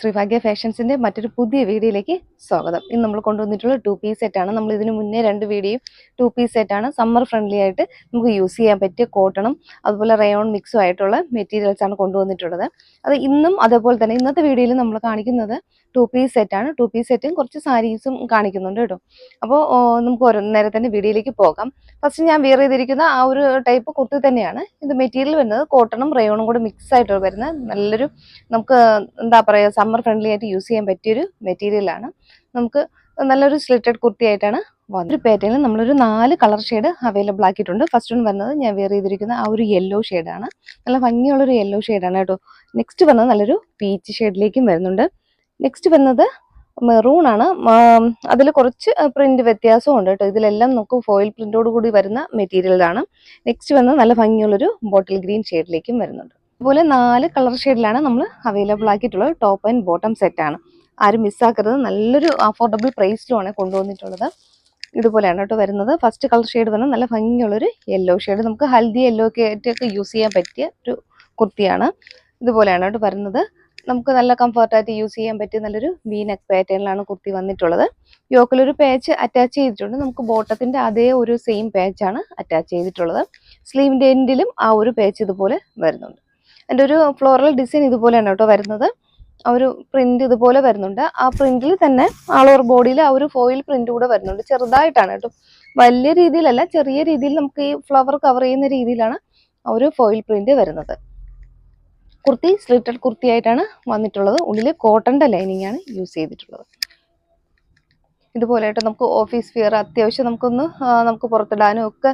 ശ്രീഭാഗ്യ ഫാഷൻസിന്റെ മറ്റൊരു പുതിയ വീഡിയോയിലേക്ക് സ്വാഗതം. ഇന്ന് നമ്മൾ കൊണ്ടുവന്നിട്ടുള്ള 2 പീസ് സെറ്റാണ്. നമ്മൾ ഇതിന് മുന്നേ 2 വീഡിയോയും 2 പീസ് സെറ്റാണ്. സമ്മർ ഫ്രണ്ട്ലി ആയിട്ട് നമുക്ക് യൂസ് ചെയ്യാൻ പറ്റിയ കോട്ടണും അതുപോലെ റയോൺ മിക്സും ആയിട്ടുള്ള മെറ്റീരിയൽസ് ആണ് കൊണ്ടുവന്നിട്ടുള്ളത്. അത് ഇന്നും അതേപോലെ തന്നെ ഇന്നത്തെ വീഡിയോയിൽ നമ്മൾ കാണിക്കുന്നത് 2 പീസ് സെറ്റാണ്. 2 പീസ് സെറ്റും കുറച്ച് സാരീസും കാണിക്കുന്നുണ്ട് കേട്ടോ. അപ്പോൾ നമുക്ക് നേരെ തന്നെ വീഡിയോയിലേക്ക് പോകാം. ഫസ്റ്റ് ഞാൻ വെയർ ചെയ്തിരിക്കുന്ന ആ ഒരു ടൈപ്പ് കുർത്തി തന്നെയാണ്. ഇത് മെറ്റീരിയൽ വരുന്നത് കോട്ടണും റയോണും കൂടെ മിക്സ് ആയിട്ട് വരുന്ന നല്ലൊരു നമുക്ക് എന്താ പറയുക സമ്മർ ഫ്രണ്ട്ലി ആയിട്ട് യൂസ് ചെയ്യാൻ പറ്റിയൊരു മെറ്റീരിയലാണ്. നമുക്ക് നല്ലൊരു സ്ലിറ്റഡ് കുർത്തി ആയിട്ടാണ് വന്നത്. ഒരു പാറ്റേണിൽ നമ്മളൊരു 4 കളർ ഷെയ്ഡ് അവൈലബിൾ ആക്കിയിട്ടുണ്ട്. ഫസ്റ്റ് വൺ വരുന്നത് ഞാൻ വെയർ ചെയ്തിരിക്കുന്ന ആ ഒരു യെല്ലോ ഷെയ്ഡാണ്. നല്ല ഭംഗിയുള്ളൊരു യെല്ലോ ഷെയ്ഡാണ് കേട്ടോ. നെക്സ്റ്റ് വരുന്നത് നല്ലൊരു പീച്ച് ഷെയ്ഡിലേക്കും വരുന്നുണ്ട്. നെക്സ്റ്റ് വരുന്നത് മെറൂൺ ആണ്. അതിൽ കുറച്ച് പ്രിന്റ് വ്യത്യാസവും ഉണ്ട് കേട്ടോ. ഇതിലെല്ലാം നമുക്ക് ഫോയിൽ പ്രിന്റോട് കൂടി വരുന്ന മെറ്റീരിയലാണ്. നെക്സ്റ്റ് വരുന്നത് നല്ല ഭംഗിയുള്ളൊരു ബോട്ടിൽ ഗ്രീൻ ഷെയ്ഡിലേക്കും വരുന്നുണ്ട്. അതുപോലെ 4 കളർ ഷെയ്ഡിലാണ് നമ്മൾ അവൈലബിൾ ആക്കിയിട്ടുള്ളത്. ടോപ്പ് ആൻഡ് ബോട്ടം സെറ്റാണ്. ആരും മിസ്സാക്കരുത്. നല്ലൊരു അഫോർഡബിൾ പ്രൈസിലുമാണ് കൊണ്ടുവന്നിട്ടുള്ളത്. ഇതുപോലെയാണ് കേട്ടോ വരുന്നത്. ഫസ്റ്റ് കളർ ഷെയ്ഡ് വരുന്നത് നല്ല ഭംഗിയുള്ളൊരു യെല്ലോ ഷെയ്ഡ്. നമുക്ക് ഹൽദി യെല്ലോ ഒക്കെ യൂസ് ചെയ്യാൻ പറ്റിയ ഒരു കുർത്തിയാണ്. ഇതുപോലെയാണ് കേട്ടോ വരുന്നത്. നമുക്ക് നല്ല കംഫർട്ടായിട്ട് യൂസ് ചെയ്യാൻ പറ്റിയ നല്ലൊരു വി നെക്ക് പാറ്റേണിലാണ് കുർത്തി വന്നിട്ടുള്ളത്. യോക്കിലൊരു പാച്ച് അറ്റാച്ച് ചെയ്തിട്ടുണ്ട്. നമുക്ക് ബോട്ടത്തിന്റെ അതേ ഒരു സെയിം പാച്ചാണ് അറ്റാച്ച് ചെയ്തിട്ടുള്ളത്. സ്ലീവിന്റെ എൻഡിലും ആ ഒരു പാച്ച് ഇതുപോലെ വരുന്നുണ്ട്. എൻ്റെ ഒരു ഫ്ലോറൽ ഡിസൈൻ ഇതുപോലെയാണ് കേട്ടോ വരുന്നത്. ആ ഒരു പ്രിന്റ് ഇതുപോലെ വരുന്നുണ്ട്. ആ പ്രിന്റിൽ തന്നെ ആൾ ഓവർ ബോഡിയിൽ ആ ഒരു ഫോയിൽ പ്രിന്റ് കൂടെ വരുന്നുണ്ട്. ചെറുതായിട്ടാണ് കേട്ടോ, വലിയ രീതിയിലല്ല, ചെറിയ രീതിയിൽ നമുക്ക് ഈ ഫ്ലവർ കവർ ചെയ്യുന്ന രീതിയിലാണ് ആ ഒരു ഫോയിൽ പ്രിന്റ് വരുന്നത്. കുർത്തി സ്ലിറ്റഡ് കുർത്തി ആയിട്ടാണ് വന്നിട്ടുള്ളത്. ഉള്ളിൽ കോട്ടന്റെ ലൈനിങ് ആണ് യൂസ് ചെയ്തിട്ടുള്ളത്. ഇതുപോലെ ആയിട്ട് നമുക്ക് ഓഫീസ് വെയർ അത്യാവശ്യം നമുക്ക് പുറത്തിടാനും ഒക്കെ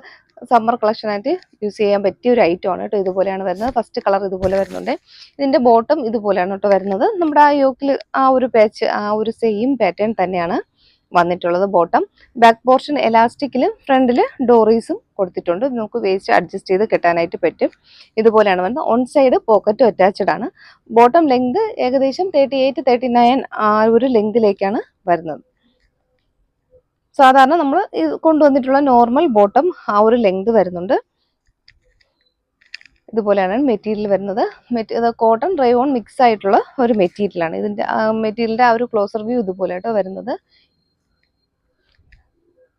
സമ്മർ കളക്ഷനായിട്ട് യൂസ് ചെയ്യാൻ പറ്റിയ ഒരു ഐറ്റം ആണ് കേട്ടോ. ഇതുപോലെയാണ് വരുന്നത്. ഫസ്റ്റ് കളർ ഇതുപോലെ വരുന്നുണ്ട്. ഇതിന്റെ ബോട്ടം ഇതുപോലെയാണ് കേട്ടോ വരുന്നത്. നമ്മുടെ ആ യോക്കിൽ ആ ഒരു പാച്ച് ആ ഒരു സെയിം പാറ്റേൺ തന്നെയാണ് വന്നിട്ടുള്ളത്. ബോട്ടം ബാക്ക് പോർഷൻ എലാസ്റ്റിക്കിലും ഫ്രണ്ടിൽ ഡോറീസും കൊടുത്തിട്ടുണ്ട്. നമുക്ക് വേസ്റ്റ് അഡ്ജസ്റ്റ് ചെയ്ത് കെട്ടാനായിട്ട് പറ്റും. ഇതുപോലെയാണ് വരുന്നത്. ഓൺ സൈഡ് പോക്കറ്റും അറ്റാച്ച്ഡ് ആണ്. ബോട്ടം ലെങ്ത് ഏകദേശം 38-39 ആ ഒരു ലെങ്തിലേക്കാണ് വരുന്നത്. സാധാരണ നമ്മൾ കൊണ്ടുവന്നിട്ടുള്ള നോർമൽ ബോട്ടം ആ ഒരു ലെങ്ത് വരുന്നുണ്ട്. ഇതുപോലെയാണ് മെറ്റീരിയൽ വരുന്നത്. കോട്ടൺ റയോൺ മിക്സ് ആയിട്ടുള്ള ഒരു മെറ്റീരിയലാണ്. ഇതിന്റെ മെറ്റീരിയലിന്റെ ആ ഒരു ക്ലോസർ വ്യൂ ഇതുപോലെ ആയിട്ടോ വരുന്നത്.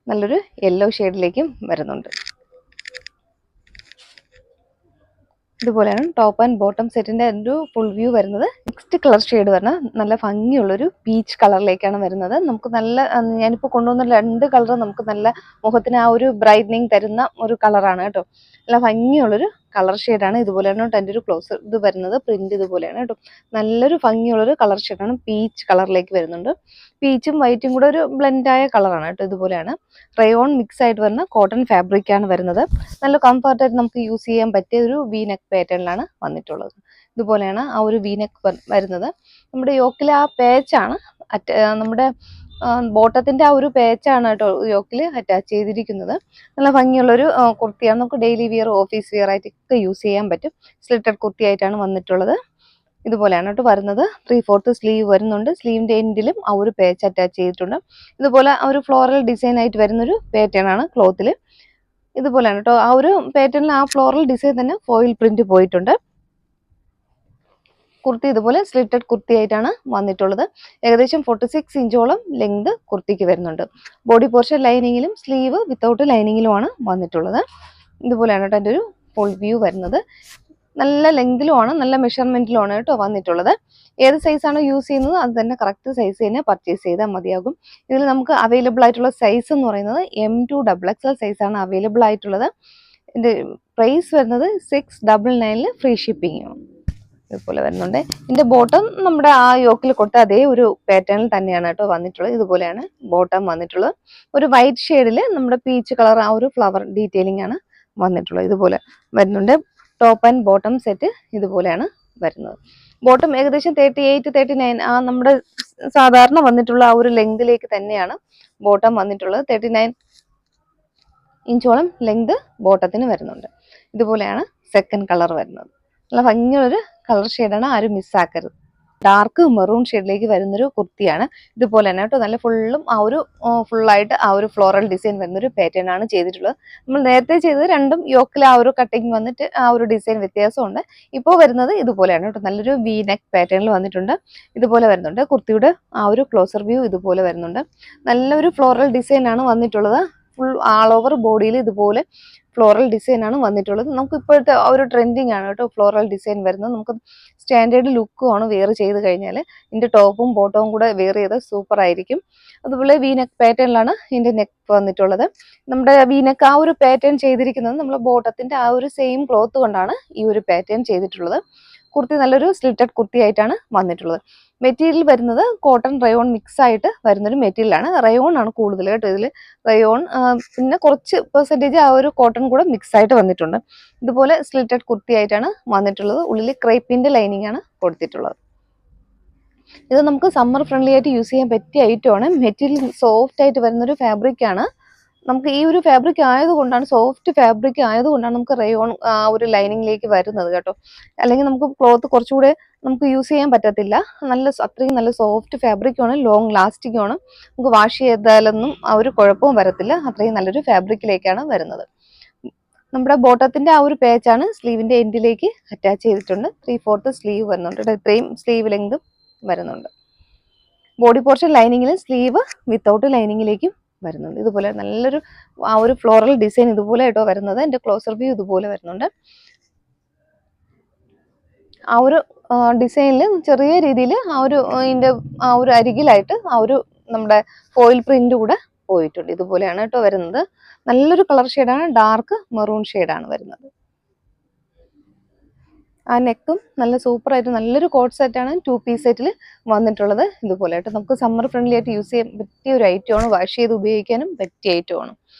നല്ലൊരു യെല്ലോ ഷെയ്ഡിലേക്കും വരുന്നുണ്ട്. ഇതുപോലെയാണ് ടോപ്പ് ആൻഡ് ബോട്ടം സെറ്റിന്റെ ഒരു ഫുൾ വ്യൂ വരുന്നത്. നെക്സ്റ്റ് കളർ ഷെയ്ഡ് വരുന്നത് നല്ല ഭംഗിയുള്ളൊരു പീച്ച് കളറിലേക്കാണ് വരുന്നത്. നമുക്ക് നല്ല ഞാനിപ്പോൾ കൊണ്ടുവന്ന 2 കളർ നമുക്ക് നല്ല മുഖത്തിന് ആ ഒരു ബ്രൈറ്റനിങ് തരുന്ന ഒരു കളറാണ് കേട്ടോ. നല്ല ഭംഗിയുള്ളൊരു കളർ ഷെയ്ഡാണ്. ഇതുപോലെയാണ് കേട്ടോ എൻ്റെ ഒരു ക്ലോസ് ഇത് വരുന്നത്. പ്രിന്റ് ഇതുപോലെയാണ് കേട്ടോ. നല്ലൊരു ഭംഗിയുള്ളൊരു കളർ ഷെയ്ഡാണ്. പീച്ച് കളറിലേക്ക് വരുന്നുണ്ട്. പീച്ചും വൈറ്റും കൂടെ ഒരു ബ്ലെൻഡായ കളറാണ് കേട്ടോ. ഇതുപോലെയാണ് റയോൺ മിക്സ് ആയിട്ട് വരുന്ന കോട്ടൺ ഫാബ്രിക് ആണ് വരുന്നത്. നല്ല കംഫർട്ടായിട്ട് നമുക്ക് യൂസ് ചെയ്യാൻ പറ്റിയ ഒരു വി നെക്ക് പാറ്റേണിലാണ് വന്നിട്ടുള്ളത്. ഇതുപോലെയാണ് ആ ഒരു വി നെക്ക് വരുന്നത്. നമ്മുടെ യോക്കിൽ ആ പേച്ചാണ് നമ്മുടെ ബോട്ടത്തിന്റെ ആ ഒരു പേച്ചാണ് കേട്ടോ യോക്കിൽ അറ്റാച്ച് ചെയ്തിരിക്കുന്നത്. നല്ല ഭംഗിയുള്ളൊരു കുർത്തിയാണ്. നമുക്ക് ഡെയിലി വിയർ ഓഫീസ് വിയർ ആയിട്ടൊക്കെ യൂസ് ചെയ്യാൻ പറ്റും. സ്ലിറ്റഡ് കുർത്തി ആയിട്ടാണ് വന്നിട്ടുള്ളത്. ഇതുപോലെയാണ് കേട്ടോ വരുന്നത്. 3/4 സ്ലീവ് വരുന്നുണ്ട്. സ്ലീവിന്റെ എൻഡിലും ആ ഒരു പേച്ച് അറ്റാച്ച് ചെയ്തിട്ടുണ്ട്. ഇതുപോലെ ആ ഒരു ഫ്ലോറൽ ഡിസൈൻ ആയിട്ട് വരുന്നൊരു പാറ്റേൺ ആണ് ക്ലോത്തിൽ. ഇതുപോലെയാണ് കേട്ടോ. ആ ഒരു പാറ്റേണിൽ ആ ഫ്ലോറൽ ഡിസൈൻ തന്നെ ഫോയിൽ പ്രിന്റ് പോയിട്ടുണ്ട്. കുർത്തി ഇതുപോലെ സ്ലിറ്റഡ് കുർത്തി ആയിട്ടാണ് വന്നിട്ടുള്ളത്. ഏകദേശം 46 ഇഞ്ചോളം ലെങ്ത് കുർത്തിക്ക് വരുന്നുണ്ട്. ബോഡി പോർഷൻ ലൈനിങ്ങിലും സ്ലീവ് വിത്തൗട്ട് ലൈനിങ്ങിലുമാണ് വന്നിട്ടുള്ളത്. ഇതുപോലെയാണ് കേട്ടോ എൻ്റെ ഒരു ഫുൾ വ്യൂ വരുന്നത്. നല്ല ലെങ്തിലുമാണ്, നല്ല മെഷർമെന്റിലുമാണ് കേട്ടോ വന്നിട്ടുള്ളത്. ഏത് സൈസാണോ യൂസ് ചെയ്യുന്നത് അത് തന്നെ കറക്റ്റ് സൈസ് തന്നെ പർച്ചേസ് ചെയ്താൽ മതിയാകും. ഇതിൽ നമുക്ക് അവൈലബിൾ ആയിട്ടുള്ള സൈസ് എന്ന് പറയുന്നത് M2XXL സൈസാണ് അവൈലബിൾ ആയിട്ടുള്ളത്. ഇതിന്റെ പ്രൈസ് വരുന്നത് 699 ഫ്രീ ഷിപ്പിംഗ് ഇതുപോലെ വരുന്നുണ്ട്. ഇതിന്റെ ബോട്ടം നമ്മുടെ ആ യോക്കിൽ കൊടുത്ത അതേ ഒരു പാറ്റേണിൽ തന്നെയാണ് കേട്ടോ വന്നിട്ടുള്ളത്. ഇതുപോലെയാണ് ബോട്ടം വന്നിട്ടുള്ളത്. ഒരു വൈറ്റ് ഷെയ്ഡിൽ നമ്മുടെ പീച്ച് കളർ ആ ഒരു ഫ്ലവർ ഡീറ്റെയിലിംഗ് ആണ് വന്നിട്ടുള്ളത്. ഇതുപോലെ വരുന്നുണ്ട്. ടോപ്പ് ആൻഡ് ബോട്ടം സെറ്റ് ഇതുപോലെയാണ് വരുന്നത്. ബോട്ടം ഏകദേശം 38-39 ആ നമ്മുടെ സാധാരണ വന്നിട്ടുള്ള ആ ഒരു ലെങ്തിലേക്ക് തന്നെയാണ് ബോട്ടം വന്നിട്ടുള്ളത്. 39 ഇഞ്ചോളം ലെങ്ത് ബോട്ടത്തിന് വരുന്നുണ്ട്. ഇതുപോലെയാണ് സെക്കൻഡ് കളർ വരുന്നത്. നല്ല ഭംഗിയുള്ളൊരു കളർ ഷെയ്ഡാണ്. ആരും മിസ്സാക്കരുത്. ഡാർക്ക് മെറൂൺ ഷെയ്ഡിലേക്ക് വരുന്നൊരു കുർത്തിയാണ്. ഇതുപോലെ തന്നെ കേട്ടോ, നല്ല ഫുള്ളും ആ ഒരു ഫുള്ളായിട്ട് ആ ഒരു ഫ്ലോറൽ ഡിസൈൻ വരുന്നൊരു പാറ്റേൺ ആണ് ചെയ്തിട്ടുള്ളത്. നമ്മൾ നേരത്തെ ചെയ്തത് രണ്ടും യോക്കിൽ ആ ഒരു കട്ടിങ് വന്നിട്ട് ആ ഒരു ഡിസൈൻ വ്യത്യാസമുണ്ട്. ഇപ്പോൾ വരുന്നത് ഇതുപോലെയാണ് കേട്ടോ, നല്ലൊരു വി നെക്ക് പാറ്റേണിൽ വന്നിട്ടുണ്ട്. ഇതുപോലെ വരുന്നുണ്ട്. കുർത്തിയുടെ ആ ഒരു ക്ലോസർ വ്യൂ ഇതുപോലെ വരുന്നുണ്ട്. നല്ലൊരു ഫ്ലോറൽ ഡിസൈൻ ആണ് വന്നിട്ടുള്ളത്. ഫുൾ ആൾ ഓവർ ബോഡിയിൽ ഇതുപോലെ ഫ്ലോറൽ ഡിസൈൻ ആണ് വന്നിട്ടുള്ളത്. നമുക്ക് ഇപ്പോഴത്തെ ആ ഒരു ട്രെൻഡിങ് ആണ് കേട്ടോ ഫ്ലോറൽ ഡിസൈൻ വരുന്നത്. നമുക്ക് സ്റ്റാൻഡേർഡ് ലുക്കും ആണ് വെയർ ചെയ്ത് കഴിഞ്ഞാൽ. ഇതിന്റെ ടോപ്പും ബോട്ടവും കൂടെ വെയർ ചെയ്ത് സൂപ്പർ ആയിരിക്കും. അതുപോലെ വി നെക്ക് പാറ്റേണിലാണ് ഇതിന്റെ നെക്ക് വന്നിട്ടുള്ളത്. നമ്മുടെ വി നെക്ക് ആ ഒരു പാറ്റേൺ ചെയ്തിരിക്കുന്നത് നമ്മുടെ ബോട്ടത്തിന്റെ ആ ഒരു സെയിം ക്ലോത്ത് കൊണ്ടാണ് ഈ ഒരു പാറ്റേൺ ചെയ്തിട്ടുള്ളത്. കുർത്തി നല്ലൊരു സ്ലിറ്റഡ് കുർത്തി ആയിട്ടാണ് വന്നിട്ടുള്ളത്. മെറ്റീരിയൽ വരുന്നത് കോട്ടൺ റയോൺ മിക്സ് ആയിട്ട് വരുന്നൊരു മെറ്റീരിയലാണ്. റയോൺ ആണ് കൂടുതൽ കേട്ടോ ഇതിൽ. റയോൺ പിന്നെ കുറച്ച് പെർസെൻറ്റേജ് ആ ഒരു കോട്ടൺ കൂടെ മിക്സ് ആയിട്ട് വന്നിട്ടുണ്ട്. ഇതുപോലെ സ്ലിറ്റഡ് കുർത്തി ആയിട്ടാണ് വന്നിട്ടുള്ളത്. ഉള്ളിൽ ക്രേപ്പിന്റെ ലൈനിങ് ആണ് കൊടുത്തിട്ടുള്ളത്. ഇത് നമുക്ക് സമ്മർ ഫ്രണ്ട്ലി ആയിട്ട് യൂസ് ചെയ്യാൻ പറ്റിയ ഐറ്റമാണ്. മെറ്റീരിയൽ സോഫ്റ്റ് ആയിട്ട് വരുന്നൊരു ഫാബ്രിക് ആണ്. നമുക്ക് ഈ ഒരു ഫാബ്രിക് ആയതുകൊണ്ടാണ്, സോഫ്റ്റ് ഫാബ്രിക് ആയതുകൊണ്ടാണ് നമുക്ക് റയോൺ ആ ഒരു ലൈനിങ്ങിലേക്ക് വരുന്നത് കേട്ടോ. അല്ലെങ്കിൽ നമുക്ക് ക്ലോത്ത് കുറച്ചുകൂടെ നമുക്ക് യൂസ് ചെയ്യാൻ പറ്റത്തില്ല. അത്രയും നല്ല സോഫ്റ്റ് ഫാബ്രിക്കുമാണ്, ലോങ് ലാസ്റ്റിംഗ് ആണ്. നമുക്ക് വാഷ് ചെയ്താലൊന്നും ആ ഒരു കുഴപ്പവും വരത്തില്ല. അത്രയും നല്ലൊരു ഫാബ്രിക്കിലേക്കാണ് വരുന്നത്. നമ്മുടെ ബോട്ടത്തിന്റെ ആ ഒരു പേച്ചാണ് സ്ലീവിന്റെ എൻഡിലേക്ക് അറ്റാച്ച് ചെയ്തിട്ടുണ്ട്. 3/4 സ്ലീവ് വരുന്നുണ്ട്. ഇത്രയും സ്ലീവ് ലെങ്ത് വരുന്നുണ്ട്. ബോഡി പോർഷൻ ലൈനിങ്ങിലും സ്ലീവ് വിത്തൗട്ട് ലൈനിങ്ങിലേക്കും വരുന്നുണ്ട്. ഇതുപോലെ നല്ലൊരു ആ ഒരു ഫ്ലോറൽ ഡിസൈൻ ഇതുപോലെ കേട്ടോ വരുന്നത്. എൻ്റെ ക്ലോസർ വ്യൂ ഇതുപോലെ വരുന്നുണ്ട്. ആ ഒരു ഡിസൈനിൽ ചെറിയ രീതിയിൽ ആ ഒരു ഇതിൻ്റെ ആ ഒരു അരികിലായിട്ട് ആ ഒരു നമ്മുടെ ഫോയിൽ പ്രിന്റ് കൂടെ പോയിട്ടുണ്ട്. ഇതുപോലെയാണ് കേട്ടോ വരുന്നത്. നല്ലൊരു കളർ ഷെയ്ഡാണ്, ഡാർക്ക് മെറൂൺ ഷെയ്ഡാണ് വരുന്നത്. ആ നെക്കും നല്ല സൂപ്പർ ആയിട്ട് നല്ലൊരു കോട്ട് സെറ്റാണ് 2 പീസ് സെറ്റിൽ വന്നിട്ടുള്ളത്. ഇതുപോലെ ആയിട്ട് നമുക്ക് സമ്മർ ഫ്രണ്ട്ലി ആയിട്ട് യൂസ് ചെയ്യാൻ പറ്റിയ ഒരു ഐറ്റമാണ്. വാഷ് ചെയ്ത് ഉപയോഗിക്കാനും പറ്റിയ ഐറ്റമാണ്.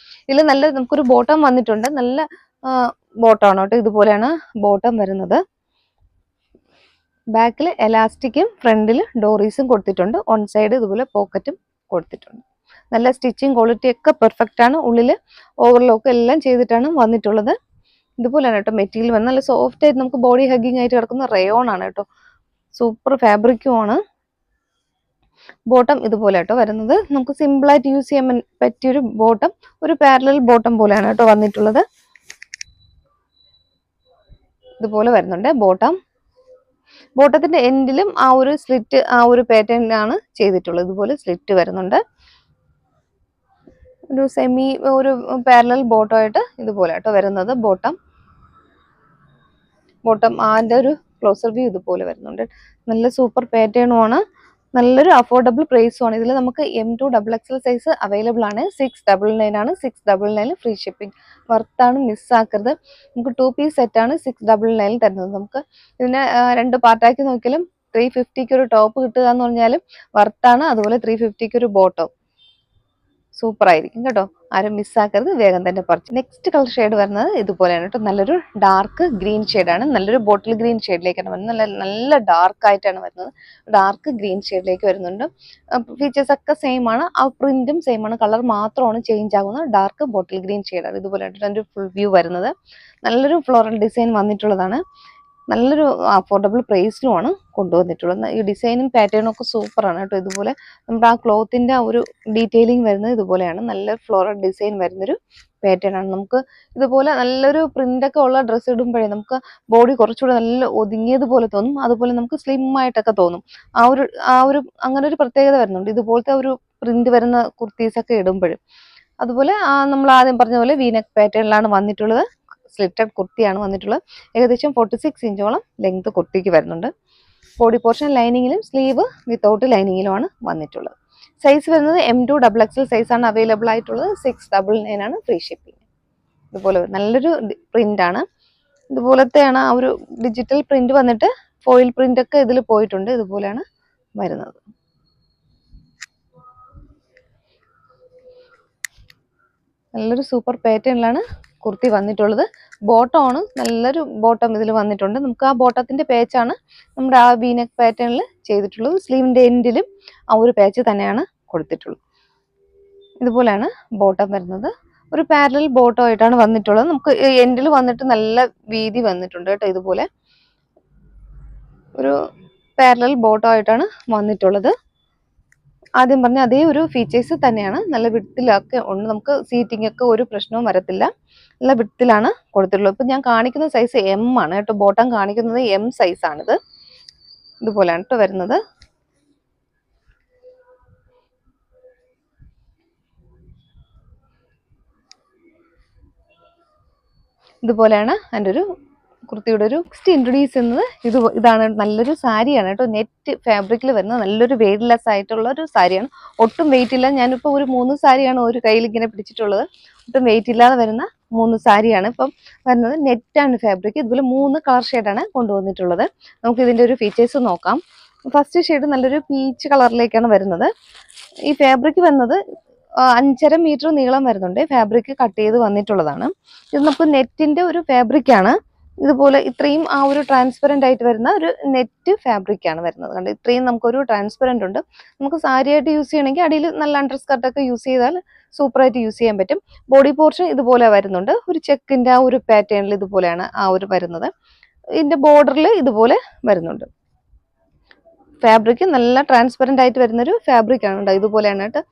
ഇതിൽ നല്ല നമുക്കൊരു ബോട്ടം വന്നിട്ടുണ്ട്. നല്ല ബോട്ടമാണ് കേട്ടോ. ഇതുപോലെയാണ് ബോട്ടം വരുന്നത്. ബാക്കിൽ എലാസ്റ്റിക്കും ഫ്രണ്ടിൽ ഡോറീസും കൊടുത്തിട്ടുണ്ട്. ഓൺ സൈഡ് ഇതുപോലെ പോക്കറ്റും കൊടുത്തിട്ടുണ്ട്. നല്ല സ്റ്റിച്ചിങ് ക്വാളിറ്റി ഒക്കെ പെർഫെക്റ്റ് ആണ്. ഉള്ളിൽ ഓവർലോക്ക് എല്ലാം ചെയ്തിട്ടാണ് വന്നിട്ടുള്ളത്. ഇതുപോലെയാണ് കേട്ടോ മെറ്റീരിയൽ വന്ന് നല്ല സോഫ്റ്റ് ആയിട്ട് നമുക്ക് ബോഡി ഹഗ്ഗിങ് ആയിട്ട് കിടക്കുന്ന റയോൺ ആണ് കേട്ടോ. സൂപ്പർ ഫാബ്രിക്കും ആണ്. ബോട്ടം ഇതുപോലെ കേട്ടോ വരുന്നത്. നമുക്ക് സിമ്പിൾ ആയിട്ട് യൂസ് ചെയ്യാൻ പറ്റിയൊരു ബോട്ടം, ഒരു പാരലൽ ബോട്ടം പോലെയാണ് കേട്ടോ വന്നിട്ടുള്ളത്. ഇതുപോലെ വരുന്നുണ്ട് ബോട്ടം. ബോട്ടത്തിന്റെ എൻഡിലും ആ ഒരു സ്ലിറ്റ് ആ ഒരു പാറ്റേണിലാണ് ചെയ്തിട്ടുള്ളത്. ഇതുപോലെ സ്ലിറ്റ് വരുന്നുണ്ട്. ഒരു ഒരു പാരലൽ ബോട്ടം ആയിട്ട് ഇതുപോലെ കേട്ടോ വരുന്നത് ബോട്ടം. അതിൻ്റെ ഒരു ക്ലോസർ വ്യൂ ഇതുപോലെ വരുന്നുണ്ട്. നല്ല സൂപ്പർ പാറ്റേണുമാണ്. നല്ലൊരു അഫോർഡബിൾ പ്രൈസും ആണ്. ഇതിൽ നമുക്ക് M2 XXL സൈസ് അവൈലബിൾ ആണ്. 699 ആണ്. 699 ഫ്രീ ഷിപ്പിംഗ്. വർത്താണ്, മിസ്സാക്കരുത്. നമുക്ക് 2 പീസ് സെറ്റാണ് 699 തരുന്നത്. നമുക്ക് ഇതിനെ 2 പാർട്ടാക്കി നോക്കിയാലും 350ക്ക് ഒരു ടോപ്പ് കിട്ടുക എന്ന് പറഞ്ഞാലും വർത്താണ്. അതുപോലെ 350ക്ക് ഒരു ബോട്ടം സൂപ്പർ ആയിരിക്കും കേട്ടോ. ആരും മിസ്സാക്കരുത്, വേഗം തന്നെ പറിച്ചു. നെക്സ്റ്റ് കളർ ഷെയ്ഡ് വരുന്നത് ഇതുപോലെയാണ് കേട്ടോ. നല്ലൊരു ഡാർക്ക് ഗ്രീൻ ഷെയ്ഡാണ്. നല്ലൊരു ബോട്ടിൽ ഗ്രീൻ ഷെയ്ഡിലേക്കാണ് വരുന്നത്. നല്ല ഡാർക്ക് ആയിട്ടാണ് വരുന്നത്. ഡാർക്ക് ഗ്രീൻ ഷെയ്ഡിലേക്ക് വരുന്നുണ്ട്. ഫീച്ചേഴ്സ് ഒക്കെ സെയിം ആണ്. ആ പ്രിന്റും സെയിം ആണ്. കളർ മാത്രമാണ് ചേഞ്ച് ആകുന്നത്. ഡാർക്ക് ബോട്ടിൽ ഗ്രീൻ ഷെയ്ഡാണ്. ഇതുപോലെയാണ് അതിൻ്റെ ഫുൾ വ്യൂ വരുന്നത്. നല്ലൊരു ഫ്ലോറൽ ഡിസൈൻ വന്നിട്ടുള്ളതാണ്. നല്ലൊരു അഫോർഡബിൾ പ്രൈസിലുമാണ് കൊണ്ടുവന്നിട്ടുള്ളത്. ഈ ഡിസൈനും പാറ്റേണും ഒക്കെ സൂപ്പറാണ് കേട്ടോ. ഇതുപോലെ നമ്മുടെ ആ ക്ലോത്തിന്റെ ആ ഒരു ഡീറ്റെയിലിംഗ് വരുന്നത് ഇതുപോലെയാണ്. നല്ല ഫ്ലോറൽ ഡിസൈൻ വരുന്നൊരു പാറ്റേൺ ആണ്. നമുക്ക് ഇതുപോലെ നല്ലൊരു പ്രിന്റൊക്കെ ഉള്ള ഡ്രസ്സ് ഇടുമ്പോഴേ നമുക്ക് ബോഡി കുറച്ചുകൂടെ നല്ല ഒതുങ്ങിയതുപോലെ തോന്നും. അതുപോലെ നമുക്ക് സ്ലിം ആയിട്ടൊക്കെ തോന്നും. അങ്ങനെ ഒരു പ്രത്യേകത വരുന്നുണ്ട് ഇതുപോലത്തെ ഒരു പ്രിന്റ് വരുന്ന കുർത്തീസൊക്കെ ഇടുമ്പോഴും. അതുപോലെ നമ്മൾ ആദ്യം പറഞ്ഞ പോലെ വീനെക്ക് പാറ്റേണിലാണ് വന്നിട്ടുള്ളത്. സ്ലിറ്റഡ് കുർത്തിയാണ് വന്നിട്ടുള്ളത്. ഏകദേശം 46 ഇഞ്ചോളം ലെങ്ത് കുർത്തിക്ക് വരുന്നുണ്ട്. ബോഡി പോർഷൻ ലൈനിങ്ങിലും സ്ലീവ് വിത്തൗട്ട് ലൈനിങ്ങിലുമാണ് വന്നിട്ടുള്ളത്. സൈസ് വരുന്നത് M2 XXL സൈസാണ് അവൈലബിൾ ആയിട്ടുള്ളത്. 699 ആണ് ഫ്രീ ഷിപ്പിംഗ്. ഇതുപോലെ നല്ലൊരു പ്രിന്റ് ആണ്. ഇതുപോലത്തെയാണ് ആ ഒരു ഡിജിറ്റൽ പ്രിന്റ് വന്നിട്ട് ഫോയിൽ പ്രിന്റ് ഒക്കെ ഇതിൽ പോയിട്ടുണ്ട്. ഇതുപോലെയാണ് വരുന്നത്. നല്ലൊരു സൂപ്പർ പാറ്റേണിലാണ് കുർത്തി വന്നിട്ടുള്ളത്. ബോട്ടം ആണ്, നല്ലൊരു ബോട്ടം ഇതിൽ വന്നിട്ടുണ്ട്. നമുക്ക് ആ ബോട്ടത്തിന്റെ പേച്ചാണ് നമ്മുടെ ആ വീനെക്ക് പാറ്റേണിൽ ചെയ്തിട്ടുള്ളത്. സ്ലീവിന്റെ എൻഡിലും ആ ഒരു പേച്ച് തന്നെയാണ് കൊടുത്തിട്ടുള്ളത്. ഇതുപോലെയാണ് ബോട്ടം വരുന്നത്. ഒരു പാരലൽ ബോട്ടം ആയിട്ടാണ് വന്നിട്ടുള്ളത്. നമുക്ക് എൻഡിൽ വന്നിട്ട് നല്ല വീതി വന്നിട്ടുണ്ട് കേട്ടോ. ഇതുപോലെ ഒരു പാരലൽ ബോട്ടം ആയിട്ടാണ് വന്നിട്ടുള്ളത്. ആദ്യം പറഞ്ഞ അതേ ഒരു ഫീച്ചേഴ്സ് തന്നെയാണ്. നല്ല വിഡ്ത്തിലൊക്കെ ഉണ്ട്, നമുക്ക് സീറ്റിംഗ് ഒക്കെ ഒരു പ്രശ്നവും വരത്തില്ല. നല്ല വിഡ്ത്തിലാണ് കൊടുത്തിട്ടുള്ളത്. ഇപ്പൊ ഞാൻ കാണിക്കുന്ന സൈസ് എം ആണ് കേട്ടോ. ബോട്ടം കാണിക്കുന്നത് എം സൈസ് ആണിത്. ഇതുപോലെയാണ് കേട്ടോ വരുന്നത്. ഇതുപോലെയാണ് അതിൻ്റെ ഒരു കുർത്തിയുടെ ഒരു നെക്സ്റ്റ് ഇൻട്രൊഡ്യൂസ് ചെയ്യുന്നത് ഇതാണ്. നല്ലൊരു സാരിയാണ് കേട്ടോ. നെറ്റ് ഫാബ്രിക്കിൽ വരുന്ന നല്ലൊരു വെയിറ്റ്ലെസ് ആയിട്ടുള്ള ഒരു സാരിയാണ്. ഒട്ടും വെയിറ്റ് ഇല്ല. ഞാനിപ്പോൾ ഒരു 3 സാരിയാണ് ഒരു കയ്യിൽ ഇങ്ങനെ പിടിച്ചിട്ടുള്ളത്. ഒട്ടും വെയിറ്റ് ഇല്ലാതെ വരുന്ന 3 സാരിയാണ് ഇപ്പം വരുന്നത്. നെറ്റ് ആൻഡ് ഫാബ്രിക് ഇതുപോലെ 3 കളർ ഷെയ്ഡാണ് കൊണ്ടുവന്നിട്ടുള്ളത്. നമുക്ക് ഇതിൻ്റെ ഒരു ഫീച്ചേഴ്സ് നോക്കാം. ഫസ്റ്റ് ഷെയ്ഡ് നല്ലൊരു പീച്ച് കളറിലേക്കാണ് വരുന്നത്. ഈ ഫാബ്രിക് വരുന്നത് 5.5 മീറ്റർ നീളം വരുന്നുണ്ട്. ഫാബ്രിക് കട്ട് ചെയ്ത് വന്നിട്ടുള്ളതാണ്. ഇത് നമുക്ക് നെറ്റിന്റെ ഒരു ഫാബ്രിക് ആണ്. ഇതുപോലെ ഇത്രയും ആ ഒരു ട്രാൻസ്പെറന്റ് ആയിട്ട് വരുന്ന ഒരു നെറ്റ് ഫാബ്രിക് ആണ് വരുന്നത്. കണ്ട് ഇത്രയും നമുക്കൊരു ട്രാൻസ്പെറന്റ് ഉണ്ട്. നമുക്ക് സാരി ആയിട്ട് യൂസ് ചെയ്യണമെങ്കിൽ അടിയിൽ നല്ല അണ്ടർ സ്കർട്ട് ഒക്കെ യൂസ് ചെയ്താൽ സൂപ്പർ ആയിട്ട് യൂസ് ചെയ്യാൻ പറ്റും. ബോഡി പോർഷൻ ഇതുപോലെ വരുന്നുണ്ട്. ഒരു ചെക്കിന്റെ ആ ഒരു പാറ്റേണിൽ ഇതുപോലെയാണ് ആ ഒരു വരുന്നത്. ഇതിന്റെ ബോർഡറിൽ ഇതുപോലെ വരുന്നുണ്ട്. ഫാബ്രിക് നല്ല ട്രാൻസ്പെറന്റ് ആയിട്ട് വരുന്ന ഒരു ഫാബ്രിക് ആണ്. ഇതുപോലെയാണ് കേട്ടോ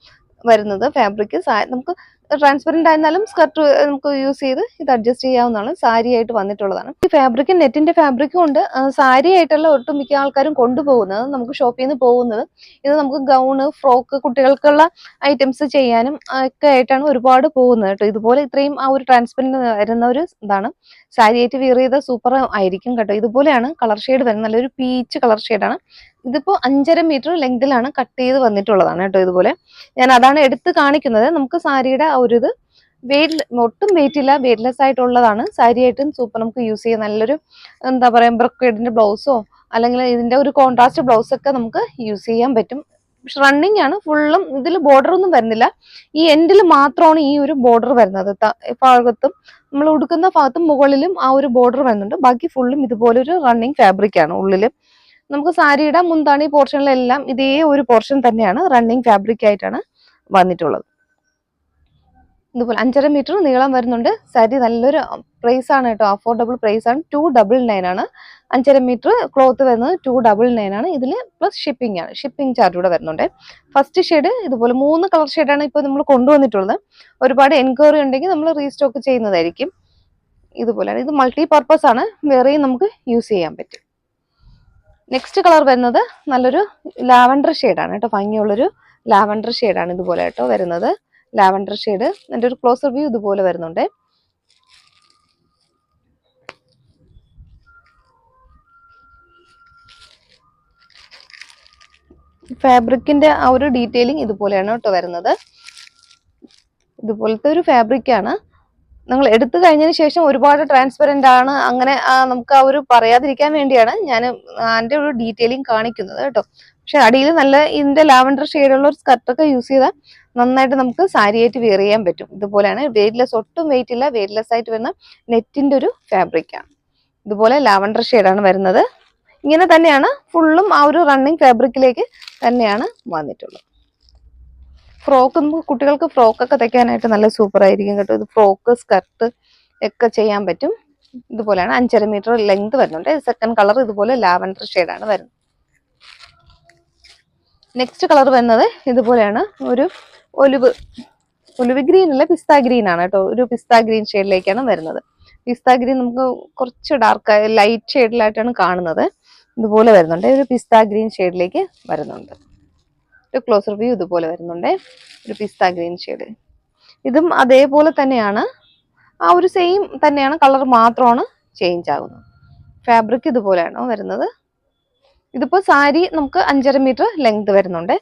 വരുന്നത്. ഫാബ്രിക് നമുക്ക് ട്രാൻസ്പെറന്റ് ആയിരുന്നാലും സ്കർട്ട് നമുക്ക് യൂസ് ചെയ്ത് ഇത് അഡ്ജസ്റ്റ് ചെയ്യാവുന്നതാണ്. സാരി ആയിട്ട് വന്നിട്ടുള്ളതാണ്. ഈ ഫാബ്രിക് നെറ്റിന്റെ ഫാബ്രിക്കും ഉണ്ട്. സാരി ആയിട്ടുള്ള ഒട്ടുമിക്ക ആൾക്കാരും കൊണ്ടുപോകുന്നത്, നമുക്ക് ഷോപ്പിൽ നിന്ന് പോകുന്നത് ഇത് നമുക്ക് ഗൗണ്, ഫ്രോക്ക്, കുട്ടികൾക്കുള്ള ഐറ്റംസ് ചെയ്യാനും ഒക്കെ ആയിട്ടാണ് ഒരുപാട് പോകുന്നത് കേട്ടോ. ഇതുപോലെ ഇത്രയും ആ ഒരു ട്രാൻസ്പെറന്റ് വരുന്ന ഒരു ഇതാണ്. സാരി ആയിട്ട് വിയർ ചെയ്ത സൂപ്പർ ആയിരിക്കും കേട്ടോ. ഇതുപോലെയാണ് കളർ ഷെയ്ഡ് വരുന്നത്. നല്ലൊരു പീച്ച് കളർ ഷെയ്ഡാണ്. ഇതിപ്പോ 5.5 മീറ്റർ ലെങ്തിലാണ് കട്ട് ചെയ്ത് വന്നിട്ടുള്ളതാണ് കേട്ടോ. ഇതുപോലെ ഞാൻ അതാണ് എടുത്ത് കാണിക്കുന്നത്. നമുക്ക് സാരിയുടെ ആ ഒരു ഇത് ഒട്ടും വെയിറ്റ് ഇല്ല, വെയിറ്റ്ലെസ് ആയിട്ടുള്ളതാണ്. സാരി ആയിട്ടും സൂപ്പർ നമുക്ക് യൂസ് ചെയ്യാം. നല്ലൊരു എന്താ പറയാ ബ്രൊക്കേഡിന്റെ ബ്ലൗസോ അല്ലെങ്കിൽ ഇതിന്റെ ഒരു കോൺട്രാസ്റ്റ് ബ്ലൗസ് ഒക്കെ നമുക്ക് യൂസ് ചെയ്യാൻ പറ്റും. റണ്ണിങ് ആണ് ഫുള്ളും. ഇതിൽ ബോർഡർ ഒന്നും വരുന്നില്ല. ഈ എൻഡിൽ മാത്രമാണ് ഈ ഒരു ബോർഡർ വരുന്നത്. ഭാഗത്തും നമ്മൾ ഉടുക്കുന്ന ഭാഗത്തും മുകളിലും ആ ഒരു ബോർഡർ വരുന്നുണ്ട്. ബാക്കി ഫുള്ളും ഇതുപോലെ ഒരു റണ്ണിങ് ഫാബ്രിക് ആണ്. ഉള്ളിലും നമുക്ക് സാരിയുടെ മുന്താണി പോർഷനിലെല്ലാം ഇതേ ഒരു പോർഷൻ തന്നെയാണ് റണ്ണിങ് ഫാബ്രിക് ആയിട്ടാണ് വന്നിട്ടുള്ളത്. ഇതുപോലെ 5.5 മീറ്റർ നീളം വരുന്നുണ്ട്. സാരി നല്ലൊരു പ്രൈസ് ആണ് കേട്ടോ. അഫോർഡബിൾ പ്രൈസ് ആണ്. 299 ആണ്. 5.5 മീറ്റർ ക്ലോത്ത് വരുന്നത് 299 ആണ്. ഇതിൽ പ്ലസ് ഷിപ്പിംഗ് ആണ്. ഷിപ്പിംഗ് ചാർജ് കൂടെ വരുന്നുണ്ട്. ഫസ്റ്റ് ഷെയ്ഡ് ഇതുപോലെ 3 കളർ ഷെയ്ഡാണ് ഇപ്പോൾ നമ്മൾ കൊണ്ടുവന്നിട്ടുള്ളത്. ഒരുപാട് എൻക്വയറി ഉണ്ടെങ്കിൽ നമ്മൾ റീസ്റ്റോക്ക് ചെയ്യുന്നതായിരിക്കും. ഇതുപോലെയാണ്. ഇത് മൾട്ടി പർപ്പസ് ആണ്. വേറെയും നമുക്ക് യൂസ് ചെയ്യാൻ പറ്റും. നെക്സ്റ്റ് കളർ വരുന്നത് നല്ലൊരു ലാവൻഡർ ഷെയ്ഡാണ് കേട്ടോ. ഭംഗിയുള്ളൊരു ലാവൻഡർ ഷെയ്ഡാണ് ഇതുപോലെ കേട്ടോ വരുന്നത്. ലാവൻഡർ ഷെയ്ഡ് എൻ്റെ ഒരു ക്ലോസർ വ്യൂ ഇതുപോലെ വരുന്നുണ്ട്. ഫാബ്രിക്കിന്റെ ആ ഒരു ഡീറ്റെയിലിംഗ് ഇതുപോലെയാണ് കേട്ടോ വരുന്നത്. ഇതുപോലത്തെ ഒരു ഫാബ്രിക് ആണ്. നിങ്ങൾ എടുത്തു കഴിഞ്ഞതിന് ശേഷം ഒരുപാട് ട്രാൻസ്പെറന്റ് ആണ്, അങ്ങനെ നമുക്ക് ആ ഒരു പറയാതിരിക്കാൻ വേണ്ടിയാണ് ഞാൻ അതിന്റെ ഒരു ഡീറ്റെയിലിംഗ് കാണിക്കുന്നത് കേട്ടോ. പക്ഷെ അടിയിൽ നല്ല ഇതിന്റെ ലാവൻഡർ ഷെയ്ഡുള്ള ഒരു സ്കർട്ടൊക്കെ യൂസ് ചെയ്താൽ നന്നായിട്ട് നമുക്ക് സാരി ആയിട്ട് വെയർ ചെയ്യാൻ പറ്റും. ഇതുപോലെയാണ്. വെയിറ്റ്ലെസ്, ഒട്ടും വെയിറ്റ് ഇല്ല. വെയിറ്റ്ലെസ് ആയിട്ട് വരുന്ന നെറ്റിന്റെ ഒരു ഫാബ്രിക് ആണ്. ഇതുപോലെ ലാവൻഡർ ഷെയ്ഡാണ് വരുന്നത്. ഇങ്ങനെ തന്നെയാണ് ഫുള്ളും ആ ഒരു റണ്ണിങ് ഫാബ്രിക്കിലേക്ക് തന്നെയാണ് വന്നിട്ടുള്ളത്. ഫ്രോക്ക്, നമുക്ക് കുട്ടികൾക്ക് ഫ്രോക്കൊക്കെ തയ്ക്കാനായിട്ട് നല്ല സൂപ്പർ ആയിരിക്കും കേട്ടോ. ഇത് ഫ്രോക്ക്, സ്കർട്ട് ഒക്കെ ചെയ്യാൻ പറ്റും. ഇതുപോലെയാണ്. 5.5 മീറ്റർ ലെങ്ത് വരുന്നുണ്ട്. സെക്കൻഡ് കളർ ഇതുപോലെ ലാവൻഡർ ഷെയ്ഡാണ് വരുന്നത്. നെക്സ്റ്റ് കളർ വരുന്നത് ഇതുപോലെയാണ്. ഒരു ഒലിവ് ഗ്രീൻ അല്ല, പിസ്ത ഗ്രീൻ ആണ് കേട്ടോ. ഒരു പിസ്ത ഗ്രീൻ ഷെയ്ഡിലേക്കാണ് വരുന്നത്. പിസ്ത ഗ്രീൻ നമുക്ക് കുറച്ച് ഡാർക്ക് ലൈറ്റ് ഷെയ്ഡിലായിട്ടാണ് കാണുന്നത്. ഇതുപോലെ വരുന്നുണ്ട്. ഒരു പിസ്ത ഗ്രീൻ ഷെയ്ഡിലേക്ക് വരുന്നുണ്ട്. ക്ലോസർ വ്യൂ ഇതുപോലെ വരുന്നുണ്ട്. ഒരു പിസ്ത ഗ്രീൻ ഷെയ്ഡ്. ഇതും അതേപോലെ തന്നെയാണ്. ആ ഒരു സെയിം തന്നെയാണ്. കളർ മാത്രമാണ് ചേഞ്ച് ആകുന്നത്. ഫാബ്രിക് ഇതുപോലെയാണോ വരുന്നത്. ഇതിപ്പോ സാരി നമുക്ക് 5.5 മീറ്റർ ലെങ്ത് വരുന്നുണ്ട്.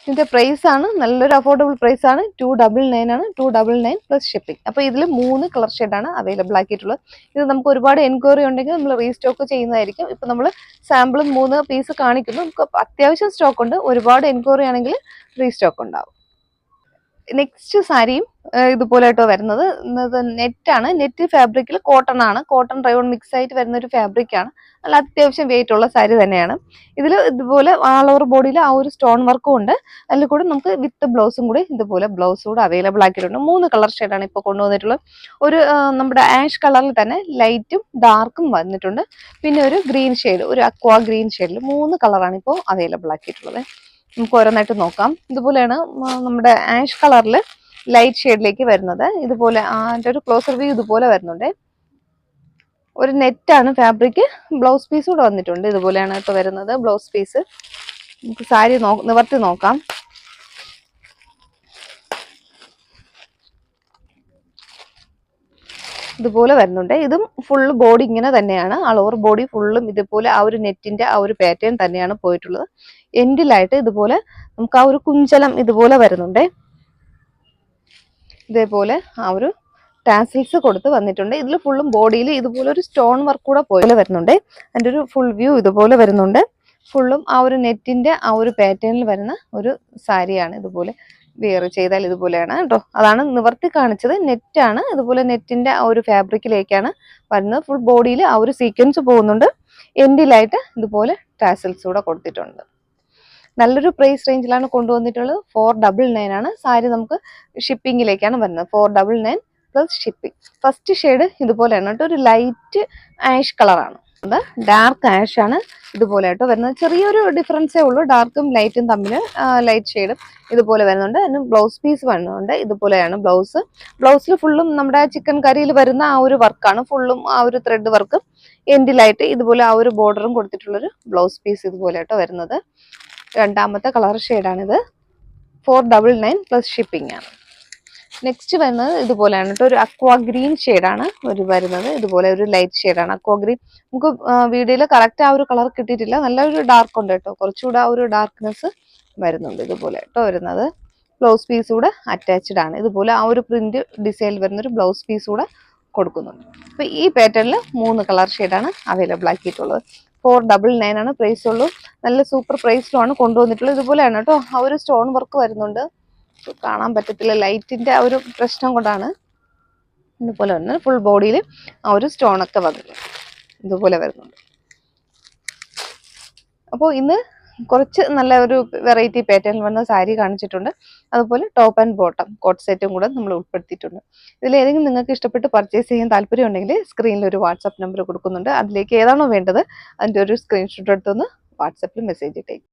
ഇതിന്റെ പ്രൈസ് ആണ് നല്ലൊരു അഫോർഡബിൾ പ്രൈസ് ആണ്. 299 ആണ്. 299 പ്ലസ് ഷിപ്പിംഗ്. അപ്പൊ ഇതിൽ 3 കളർ ഷെയ്ഡാണ് അവൈലബിൾ ആക്കിയിട്ടുള്ളത്. ഇത് നമുക്ക് ഒരുപാട് എൻക്വയറി ഉണ്ടെങ്കിൽ നമ്മൾ റീസ്റ്റോക്ക് ചെയ്യുന്നതായിരിക്കും. ഇപ്പൊ നമ്മൾ സാമ്പിൾ 3 പീസ് കാണിക്കുന്നു. നമുക്ക് അത്യാവശ്യം സ്റ്റോക്ക് ഉണ്ട്. ഒരുപാട് എൻക്വയറി ആണെങ്കിൽ റീസ്റ്റോക്ക് ഉണ്ടാവും. നെക്സ്റ്റ് സാരിയും ഇതുപോലെ കേട്ടോ വരുന്നത്. നെറ്റാണ്, നെറ്റ് ഫാബ്രിക്കിൽ കോട്ടൺ ആണ്, കോട്ടൺ റയോൺ മിക്സ് ആയിട്ട് വരുന്ന ഒരു ഫാബ്രിക് ആണ്. നല്ല അത്യാവശ്യം വെയിറ്റ് ഉള്ള സാരി തന്നെയാണ്. ഇതിൽ ഇതുപോലെ ഓൾ ഓവർ ബോഡിയിൽ ആ ഒരു സ്റ്റോൺ വർക്കും ഉണ്ട്. അതിൽ കൂടെ നമുക്ക് വിത്ത് ബ്ലൗസും കൂടി ഇതുപോലെ ബ്ലൗസ് കൂടെ അവൈലബിൾ ആക്കിയിട്ടുണ്ട്. 3 കളർ ഷെയ്ഡാണ് ഇപ്പോൾ കൊണ്ടുവന്നിട്ടുള്ളത്. ഒരു നമ്മുടെ ആഷ് കളറിൽ തന്നെ ലൈറ്റും ഡാർക്കും വന്നിട്ടുണ്ട്. പിന്നെ ഒരു ഗ്രീൻ ഷെയ്ഡ്, ഒരു അക്വാ ഗ്രീൻ ഷെയ്ഡിൽ 3 കളറാണ് ഇപ്പോൾ അവൈലബിൾ ആക്കിയിട്ടുള്ളത്. നമുക്ക് ഓരോന്നായിട്ട് നോക്കാം. ഇതുപോലെയാണ് നമ്മുടെ ആഷ് കളറിൽ ലൈറ്റ് ഷെയ്ഡിലേക്ക് വരുന്നത്. ഇതുപോലെ അതിൻ്റെ ഒരു ക്ലോസർ വ്യൂ ഇതുപോലെ വരുന്നുണ്ട്. ഒരു നെറ്റാണ് ഫാബ്രിക്. ബ്ലൗസ് പീസ് കൂടെ വന്നിട്ടുണ്ട്. ഇതുപോലെയാണ് ഇപ്പോൾ വരുന്നത് ബ്ലൗസ് പീസ്. നമുക്ക് സാരി നിവർത്തി നോക്കാം. ഇതുപോലെ വരുന്നുണ്ട്. ഇതും ഫുൾ ബോഡി ഇങ്ങനെ തന്നെയാണ്. ഓൾ ഓവർ ബോഡി ഫുള്ളും ഇതുപോലെ ആ ഒരു നെറ്റിന്റെ ആ ഒരു പാറ്റേൺ തന്നെയാണ് പോയിട്ടുള്ളത്. എൻഡിലായിട്ട് ഇതുപോലെ നമുക്ക് ആ ഒരു കുഞ്ചലം ഇതുപോലെ വരുന്നുണ്ട്. ഇതേപോലെ ആ ഒരു ടാസിൽസ് കൊടുത്ത് വന്നിട്ടുണ്ട്. ഇതിൽ ഫുള്ളും ബോഡിയിൽ ഇതുപോലെ ഒരു സ്റ്റോൺ വർക്ക് കൂടെ പോലെ വരുന്നുണ്ട്. അതിൻ്റെ ഒരു ഫുൾ വ്യൂ ഇതുപോലെ വരുന്നുണ്ട്. ഫുള്ളും ആ ഒരു നെറ്റിന്റെ ആ ഒരു പാറ്റേണിൽ വരുന്ന ഒരു സാരിയാണ്. ഇതുപോലെ വെയർ ചെയ്താൽ ഇതുപോലെയാണ് കേട്ടോ. അതാണ് നിവർത്തി കാണിച്ചത്. നെറ്റാണ്. ഇതുപോലെ നെറ്റിന്റെ ആ ഒരു ഫാബ്രിക്കിലേക്കാണ് വരുന്നത്. ഫുൾ ബോഡിയിൽ ആ ഒരു സീക്വൻസ് പോകുന്നുണ്ട്. എൻഡിലായിട്ട് ഇതുപോലെ ടാസൽസ് കൂടെ കൊടുത്തിട്ടുണ്ട്. നല്ലൊരു പ്രൈസ് റേഞ്ചിലാണ് കൊണ്ടുവന്നിട്ടുള്ളത്. 499 ആണ്. സാരി നമുക്ക് ഷിപ്പിങ്ങിലേക്കാണ് വരുന്നത്. 499 പ്ലസ് ഷിപ്പിംഗ്. ഫസ്റ്റ് ഷെയ്ഡ് ഇതുപോലെയാണ് കേട്ടോ. ഒരു ലൈറ്റ് ആഷ് കളറാണ്. അത് ഡാർക്ക് ആഷ് ആണ് ഇതുപോലെ കേട്ടോ വരുന്നത്. ചെറിയൊരു ഡിഫറൻസേ ഉള്ളൂ ഡാർക്കും ലൈറ്റും തമ്മിൽ. ലൈറ്റ് ഷെയ്ഡും ഇതുപോലെ വരുന്നുണ്ട്. അതിന് ബ്ലൗസ് പീസ് വരുന്നുണ്ട്. ഇതുപോലെയാണ് ബ്ലൗസ്. ബ്ലൗസിൽ ഫുള്ളും നമ്മുടെ ചിക്കൻ കറിയിൽ വരുന്ന ആ ഒരു വർക്കാണ്. ഫുള്ളും ആ ഒരു ത്രെഡ് വർക്ക്. എൻഡിലായിട്ട് ഇതുപോലെ ആ ഒരു ബോർഡറും കൊടുത്തിട്ടുള്ളൊരു ബ്ലൗസ് പീസ് ഇതുപോലെ കേട്ടോ വരുന്നത്. രണ്ടാമത്തെ കളർ ഷെയ്ഡാണിത്. 499 പ്ലസ് ഷിപ്പിംഗ് ആണ്. നെക്സ്റ്റ് വരുന്നത് ഇതുപോലെയാണ് കേട്ടോ. ഒരു അക്വാ ഗ്രീൻ ഷെയ്ഡാണ് ഒരു വരുന്നത്. ഇതുപോലെ ഒരു ലൈറ്റ് ഷെയ്ഡാണ് അക്വാ ഗ്രീൻ. നമുക്ക് വീഡിയോയിൽ കറക്റ്റ് ആ ഒരു കളർ കിട്ടിയിട്ടില്ല. നല്ലൊരു ഡാർക്ക് ഉണ്ട് കേട്ടോ. കുറച്ചുകൂടെ ആ ഒരു ഡാർക്ക്നെസ് വരുന്നുണ്ട്. ഇതുപോലെ കേട്ടോ വരുന്നത്. ബ്ലൗസ് പീസ് കൂടെ അറ്റാച്ച്ഡ് ആണ്. ഇതുപോലെ ആ ഒരു പ്രിന്റ് ഡിസൈനിൽ വരുന്നൊരു ബ്ലൗസ് പീസ് കൂടെ കൊടുക്കുന്നുണ്ട്. അപ്പൊ ഈ പാറ്റേണിൽ 3 കളർ ഷെയ്ഡാണ് അവൈലബിൾ ആക്കിയിട്ടുള്ളത്. 499 ആണ് പ്രൈസ് ഉള്ളൂ. നല്ല സൂപ്പർ പ്രൈസിലുമാണ് കൊണ്ടുവന്നിട്ടുള്ളത്. ഇതുപോലെയാണ് കേട്ടോ. ആ ഒരു സ്റ്റോൺ വർക്ക് വരുന്നുണ്ട്. കാണാൻ പറ്റത്തില്ല, ലൈറ്റിന്റെ ആ ഒരു പ്രശ്നം കൊണ്ടാണ്. ഇതുപോലെ വരുന്നത്. ഫുൾ ബോഡിയിൽ ആ ഒരു സ്റ്റോൺ ഒക്കെ വന്നിട്ടുണ്ട്. ഇതുപോലെ വരുന്നുണ്ട്. അപ്പോൾ ഇന്ന് കുറച്ച് നല്ല ഒരു വെറൈറ്റി പാറ്റേണിൽ വന്ന സാരി കാണിച്ചിട്ടുണ്ട്. അതുപോലെ ടോപ്പ് ആൻഡ് ബോട്ടം കോട്ട് സെറ്റും കൂടെ നമ്മൾ ഉൾപ്പെടുത്തിയിട്ടുണ്ട്. ഇതിൽ ഏതെങ്കിലും നിങ്ങൾക്ക് ഇഷ്ടപ്പെട്ട് പർച്ചേസ് ചെയ്യാൻ താല്പര്യം ഉണ്ടെങ്കിൽ സ്ക്രീനിൽ ഒരു വാട്സാപ്പ് നമ്പർ കൊടുക്കുന്നുണ്ട്. അതിലേക്ക് ഏതാണോ വേണ്ടത് അതിൻ്റെ ഒരു സ്ക്രീൻഷോട്ട് എടുത്തൊന്ന് വാട്സാപ്പിൽ മെസ്സേജ് ഇട്ടേക്കും.